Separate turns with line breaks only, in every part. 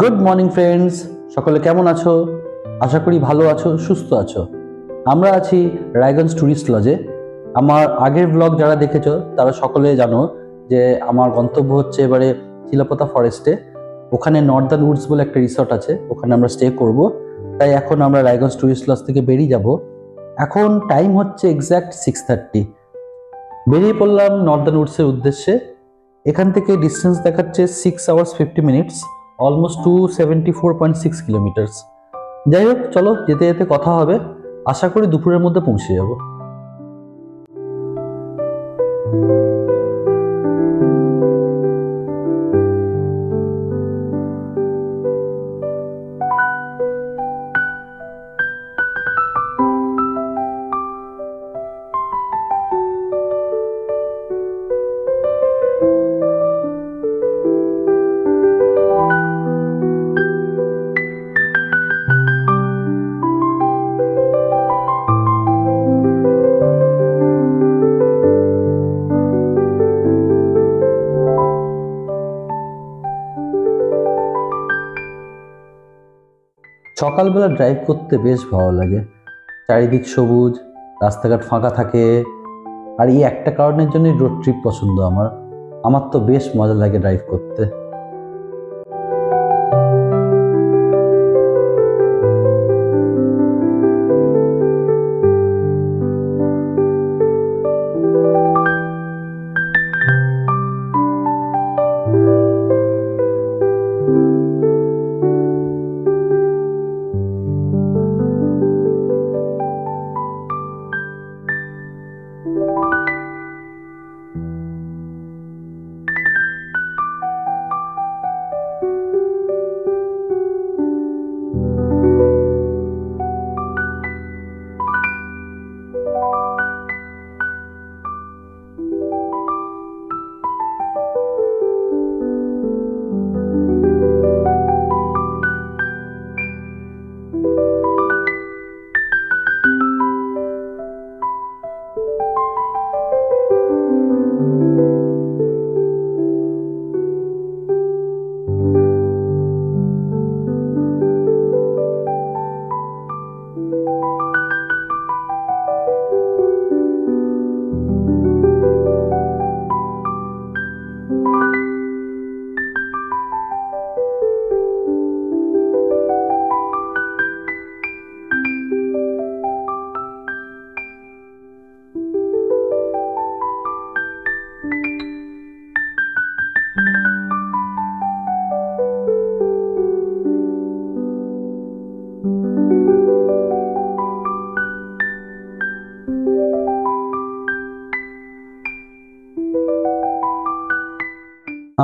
Good morning friends, সকলে কেমন আছো? আশা করি ভালো আছো, সুস্থ আছো। আমরা আছি রায়গঞ্জ ট্যুরিস্ট লজে। আমার আগের ব্লগ যারা দেখেছো তারা সকলে জানো যে আমার গন্তব্য হচ্ছে এবারে চিলাপোতা ফরেস্টে। ওখানে নর্দার্ন উডস বলে একটা রিসর্ট আছে, ওখানে আমরা স্টে করব। তাই এখন আমরা রায়গঞ্জ ট্যুরিস্ট লজ থেকে বেরিয়ে যাব। এখন টাইম হচ্ছে এক্স্যাক্ট 6:30। বেরিয়ে পড়লাম নর্দার্ন উডসের উদ্দেশ্যে। এখান থেকে ডিস্টেন্স দেখাচ্ছে 6 hours 50 minutes, অলমোস্ট 274.6 কিলোমিটার্স। যাই হোক, চলো যেতে যেতে কথা হবে। আশা করি দুপুরের মধ্যে পৌঁছে যাব। সকালবেলা ড্রাইভ করতে বেশ ভালো লাগে। চারিদিক সবুজ, রাস্তাঘাট ফাঁকা থাকে। আর এই একটা কারণের জন্যই রোড ট্রিপ পছন্দ আমার। আমার তো বেশ মজা লাগে ড্রাইভ করতে।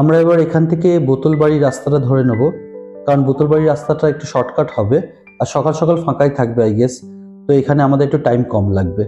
আমরা এবার এখান থেকে বোতলবাড়ি রাস্তাটা ধরে নেব, কারণ বোতলবাড়ি রাস্তাটা একটু শর্টকাট হবে। আর সকাল সকাল ফাঁকাই থাকবে আই গেস, তো এখানে আমাদের একটু টাইম কম লাগবে।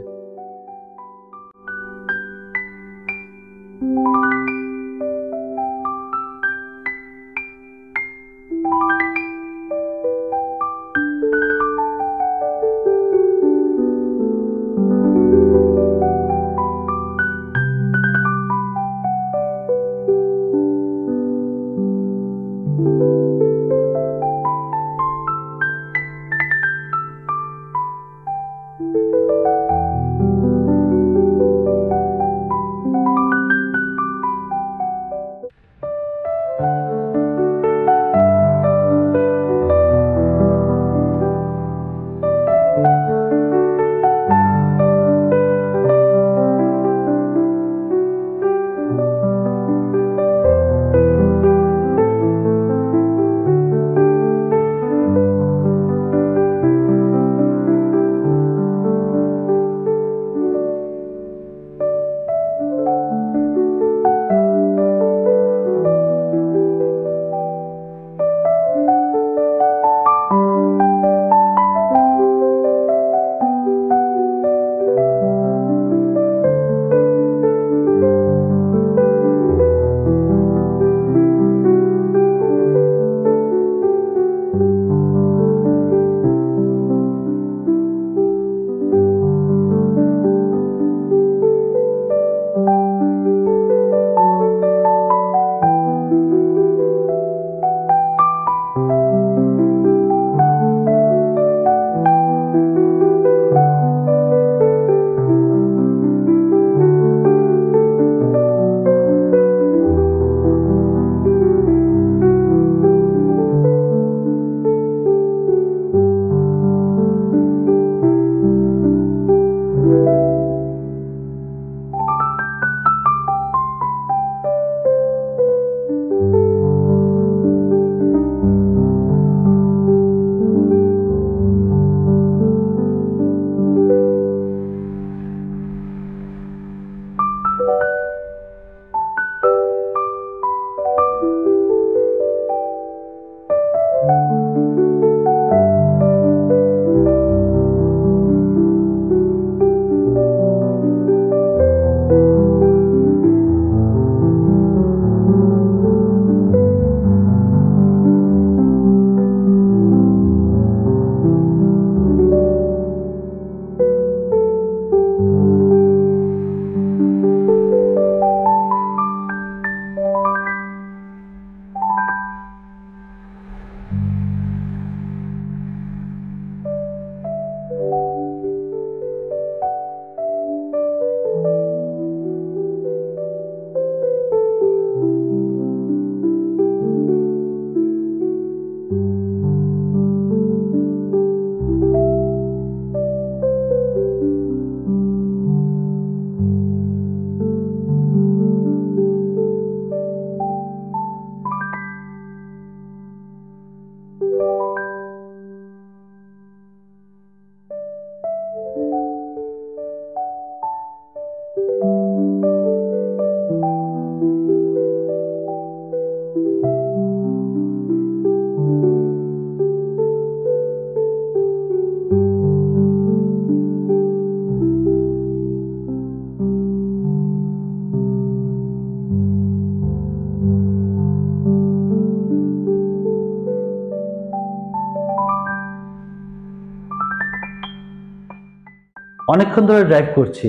অনেকক্ষণ ধরে ড্রাইভ করছি,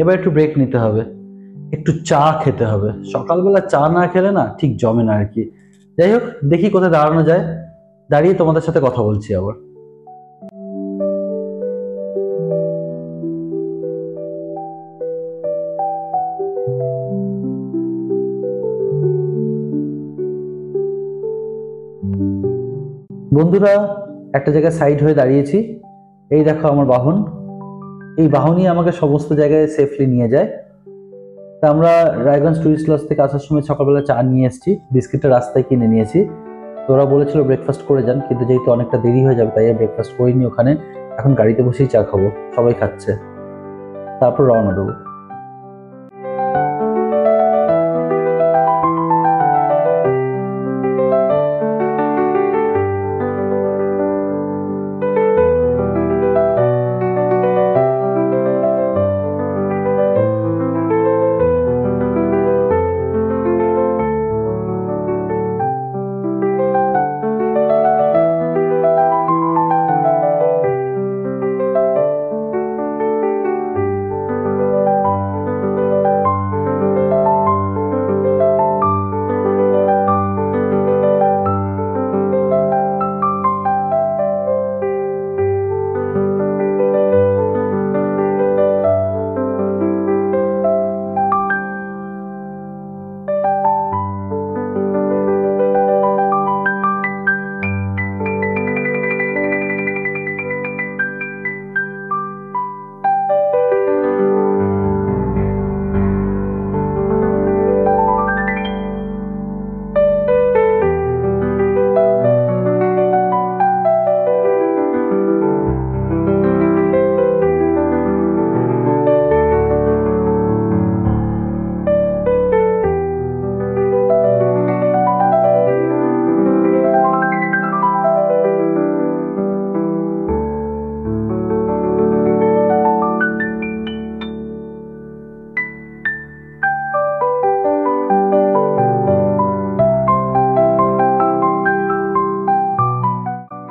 এবার একটু ব্রেক নিতে হবে, একটু চা খেতে হবে। সকালবেলা চা না খেলে না ঠিক জমে না আর কি। যাই হোক, দেখি কোথায় দাঁড়ানো যায়, দাঁড়িয়ে তোমাদের সাথে কথা বলছি আবার। বন্ধুরা, একটা জায়গায় সাইড হয়ে দাঁড়িয়েছি। এই দেখো আমার বাহন, এই বাহনই আমাকে সমস্ত জায়গায় সেফলি নিয়ে যায়। তা আমরা রায়গঞ্জ টুরিস্ট লজ থেকে আসার সময় সকালবেলা চা নিয়ে এসেছি, বিস্কিটটা রাস্তায় কিনে নিয়েছি। তো ওরা বলেছিল ব্রেকফাস্ট করে যান, কিন্তু যেহেতু অনেকটা দেরি হয়ে যাবে তাই আর ব্রেকফাস্ট করিনি ওখানে। এখন গাড়িতে বসেই চা খাবো, সবাই খাচ্ছে, তারপর রওনা দেবো।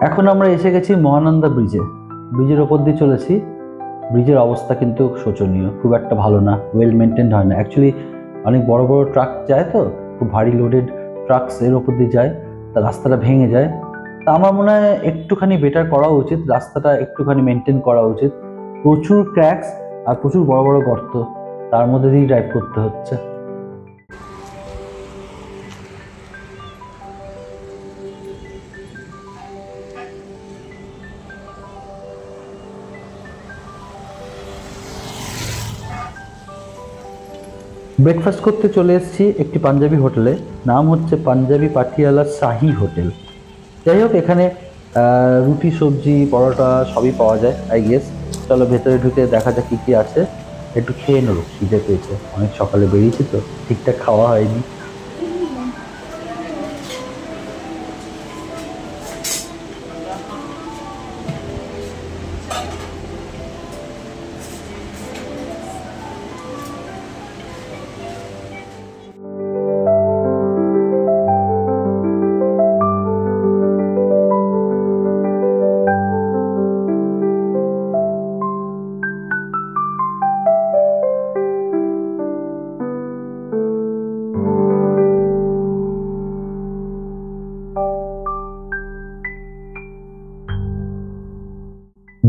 এখন আমরা এসে গেছি মহানন্দা ব্রিজে। ব্রিজের ওপর দিয়ে চলেছি। ব্রিজের অবস্থা কিন্তু শোচনীয়, খুব একটা ভালো না, ওয়েল মেনটেন্ড হয় না। অ্যাকচুয়ালি অনেক বড় বড় ট্রাক যায়, তো খুব ভারী লোডেড ট্রাকস এর ওপর দিয়ে যায়, তা রাস্তাটা ভেঙে যায়। তা আমার মনে হয় একটুখানি বেটার করা উচিত, রাস্তাটা একটুখানি মেনটেন করা উচিত। প্রচুর ক্র্যাকস আর প্রচুর বড় বড় গর্ত, তার মধ্যে দিয়ে ড্রাইভ করতে হচ্ছে। ব্রেকফাস্ট করতে চলে এসেছি একটি পাঞ্জাবি হোটেলে, নাম হচ্ছে পাঞ্জাবি পাটিয়ালা শাহি হোটেল। যাই হোক, এখানে রুটি, সবজি, পরোটা সবই পাওয়া যায় আই গেস। চলো ভেতরে ঢুকে দেখা যাক কী কী আছে। একটু খেয়ে নেবো, খিদে পেয়েছে, অনেক সকালে বেরিয়েছি তো ঠিকঠাক খাওয়া হয়নি।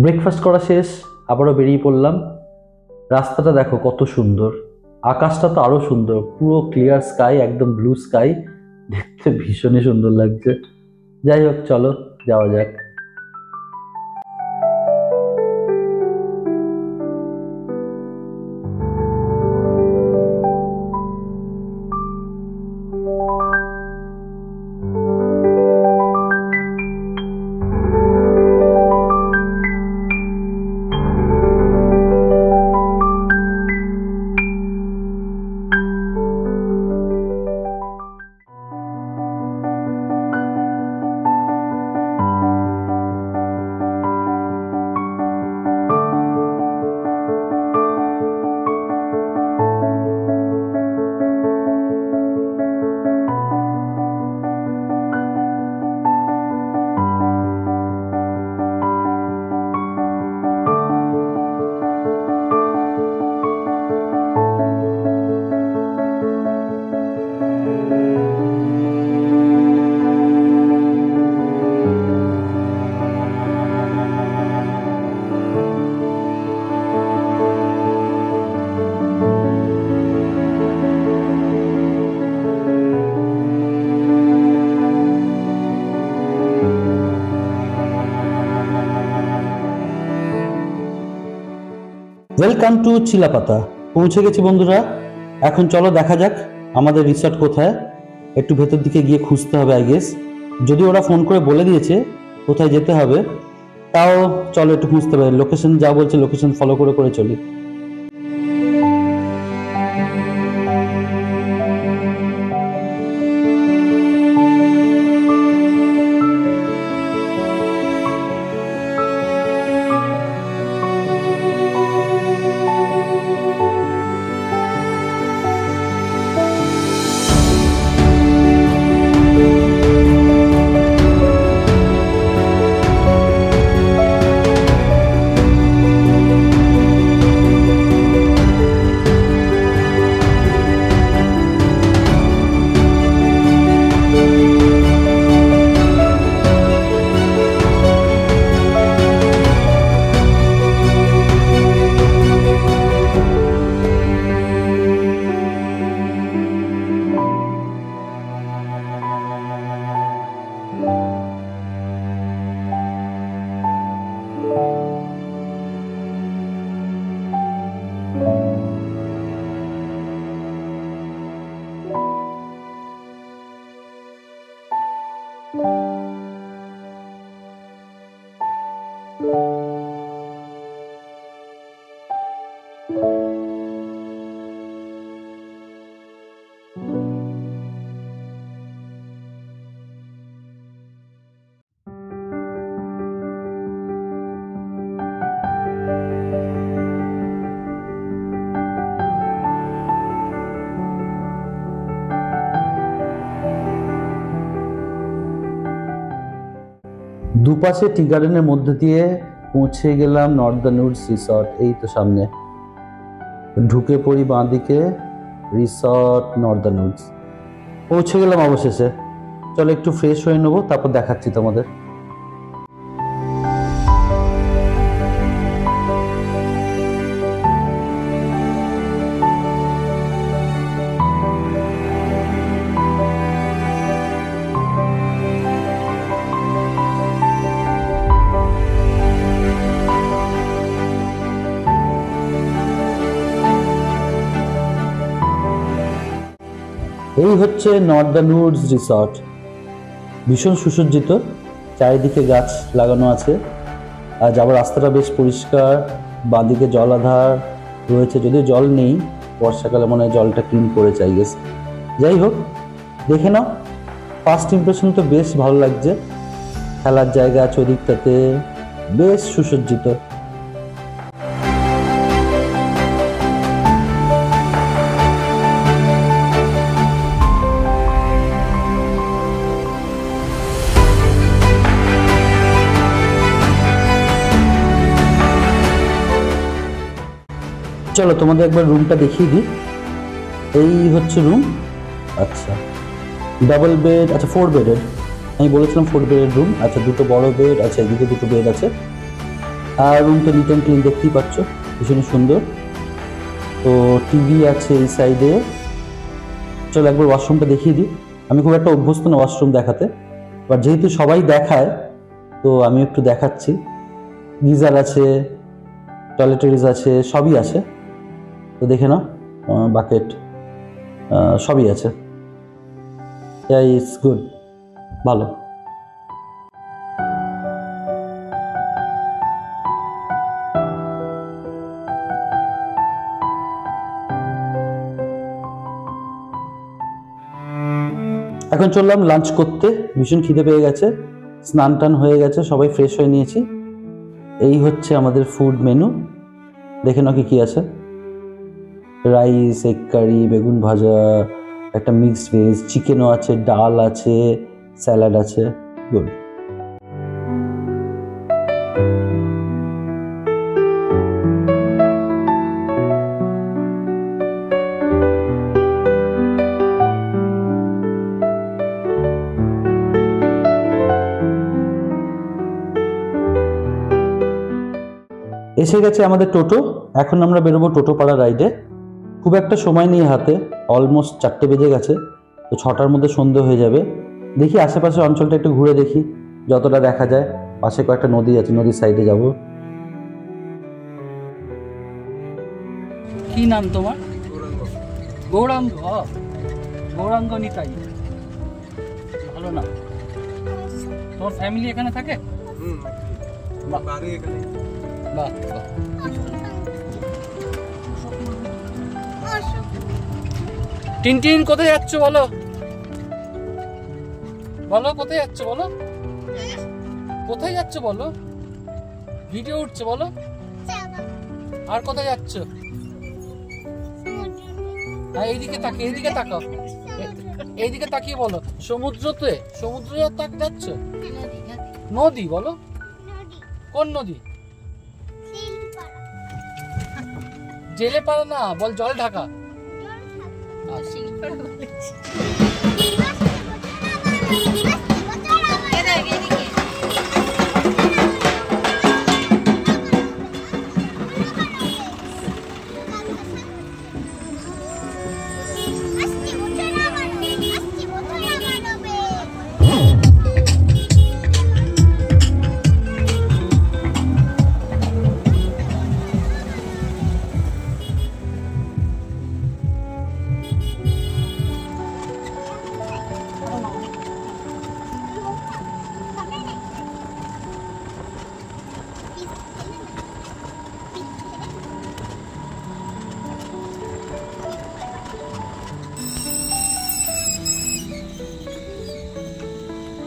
ব্রেকফাস্ট করা শেষ, আবারও বেরিয়ে পড়লাম। রাস্তাটা দেখো কত সুন্দর, আকাশটা তো আরো সুন্দর, পুরো ক্লিয়ার স্কাই, একদম ব্লু স্কাই, দেখতে ভীষণই সুন্দর লাগছে। যাই হোক, চলো যাওয়া যাক। Welcome to Chilapata. পৌঁছে গেছি বন্ধুরা। এখন চলো দেখা যাক আমাদের রিসর্ট কোথায়। একটু ভেতর দিকে গিয়ে খুঁজতে হবে আই গেস, যদি ওরা ফোন করে বলে দিয়েছে কোথায় যেতে হবে, তাও চলো একটু খুঁজতে হবে। লোকেশন যা বলছে লোকেশন ফলো করে করে চলি। দুপাশে টি গার্ডেনের মধ্যে দিয়ে পৌঁছে গেলাম নর্দার্ন উডস রিসর্ট। এই তো সামনে ঢুকে পড়ি বাঁ দিকে, রিসর্ট নর্দার্ন উডস। পৌঁছে গেলাম অবশেষে। চলো একটু ফ্রেশ হয়ে নেবো, তারপর দেখাচ্ছি তোমাদের। এই হচ্ছে নর্দার্ন উডস রিসর্ট। ভীষণ সুসজ্জিত, চারিদিকে গাছ লাগানো আছে, আর যাবার রাস্তাটা বেশ পরিষ্কার। বাঁদিকে জলাধার, রয়েছে, যদিও জল নেই, বর্ষাকালে মনে হয় জলটা ক্লিন করেছে আই গেস। যাই হোক, দেখে নাও। ফার্স্ট ইমপ্রেশন তো বেশ ভালো লাগছে, খেলার জায়গা আছে ওদিকটাতে, বেশ সুসজ্জিত। চলো তোমাদের একবার রুমটা দেখিয়ে দিই। এই হচ্ছে রুম। আচ্ছা, ডাবল বেড, আচ্ছা 4 বেডের, আমি বলেছিলাম 4 বেডের রুম। আচ্ছা, দুটো বড় বেড আছে, এদিকে দুটো বেড আছে, আর রুমটা নিট অ্যান্ড ক্লিন, দেখতেই পাচ্ছ, ভীষণ সুন্দর। তো টিভি আছে এই সাইডে। চলো একবার ওয়াশরুমটা দেখিয়ে দিই। আমি খুব একটা অভ্যস্ত না ওয়াশরুম দেখাতে, বাট যেহেতু সবাই দেখায় তো আমি একটু দেখাচ্ছি। গিজার আছে, টয়লেটরিজ আছে, সবই আছে। তো দেখে নাও, বাকেট সবই আছে। ইটস গুড, ভালো। এখন চললাম লাঞ্চ করতে, ভীষণ খিদে পেয়ে গেছে, স্নান টান হয়ে গেছে, সবাই ফ্রেশ হয়ে নিয়েছি। এই হচ্ছে আমাদের ফুড মেনু, দেখে নাও কি আছে। রাইস, এগ কারি, বেগুন ভাজা, একটা মিক্সড ভেজ, চিকেনও আছে, ডাল আছে, স্যালাড আছে, গুড। এসে গেছে আমাদের টোটো, এখন আমরা বেরোবো টোটোপাড়া রাইডে। খুব একটা সময় নেই হাতে, অলমোস্ট 4টে বেজে গেছে, তো 6টার মধ্যে সন্ধে হয়ে যাবে। দেখি আশেপাশে অঞ্চলটা একটু ঘুরে দেখি, যতটা দেখা যায়। পাশে কয়েকটা নদী আছে, নদীর সাইডে যাব।
কি নাম তোমার? গৌরাঙ্গ। গৌরাঙ্গ নিতাই, ভালো না? তোমার ফ্যামিলি এখানে থাকে? বাহ বাহ। টিনটিন কোথায় যাচ্ছ বলো? বলো কোথায় যাচ্ছ বলো? কোথায় যাচ্ছ বলো? ভিডিও উঠছে বলো। আর কোথায় যাচ্ছ? হ্যাঁ, এইদিকে তাকিয়ে, এইদিকে তাকাও, এইদিকে তাকিয়ে বলো। সমুদ্রতে, সমুদ্রে যাচ্ছ? নদী বলো। কোন নদী? জেলে পাড়া না, বল জল ঢাকা।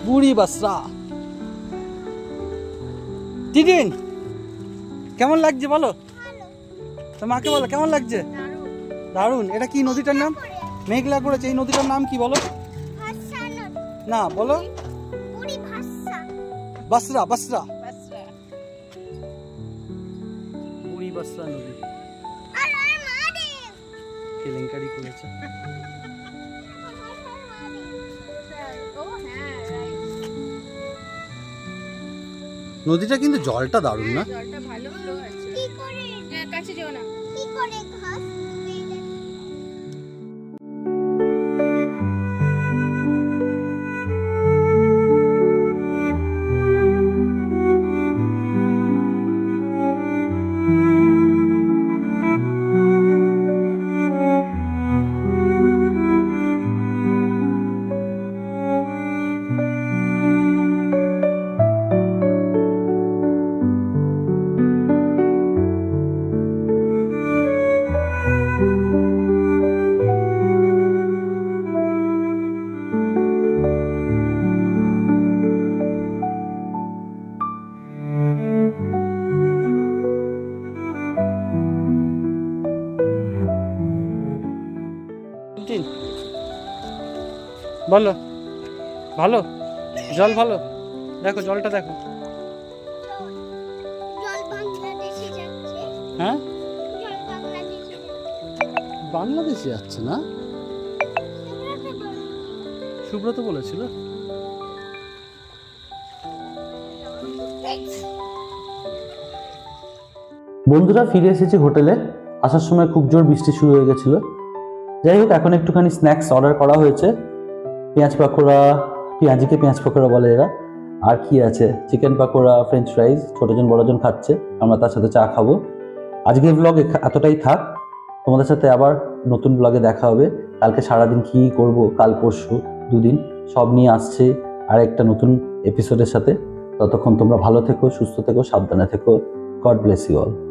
বুড়ি বাসরা। টিটিন কেমন লাগছে বলো? তোমাকে বলো কেমন লাগছে? দারুণ। এটা কি নদীটার নাম? মেঘলা করেছে, এই নদীটার নাম কি বলো? না বলো। বাসরা, বাসরা, বুড়ি বাসরা নদী। কেলেঙ্কারি করেছে। নদীটা কিন্তু জলটা দারুণ না?
জলটা ভালো ফ্লো আছে। কি করে? হ্যাঁ, কাছে যেও না। কি করে ঘাস?
টিফিন? বলো। ভালো? জল ভালো? দেখো জলটা দেখো।
জল বাংলাদেশে যাচ্ছে।
হ্যাঁ,
জল বাংলাদেশে যাচ্ছে।
বাংলাদেশে যাচ্ছে না? সুব্রত বলেছিল।
বন্ধুরা ফিরে এসেছি হোটেলে। আসার সময় খুব জোর বৃষ্টি শুরু হয়ে গেছিল। যাই হোক, এখন একটুখানি স্ন্যাক্স অর্ডার করা হয়েছে। পেঁয়াজ পাকোড়া, পেঁয়াজিকে পেঁয়াজ পাকোড়া বলে এরা। আর কি আছে, চিকেন পাকোড়া, ফ্রেঞ্চ ফ্রাইজ, ছোটজন বড়জন খাচ্ছে, আমরা তার সাথে চা খাবো। আজকের ব্লগ এতটাই থাক। তোমাদের সাথে আবার নতুন ব্লগে দেখা হবে। কালকে সারাদিন কী করব, কাল পরশু দুদিন সব নিয়ে আসছে আর একটা নতুন এপিসোডের সাথে। ততক্ষণ তোমরা ভালো থেকো, সুস্থ থেকো, সাবধানে থেকো। God bless you all.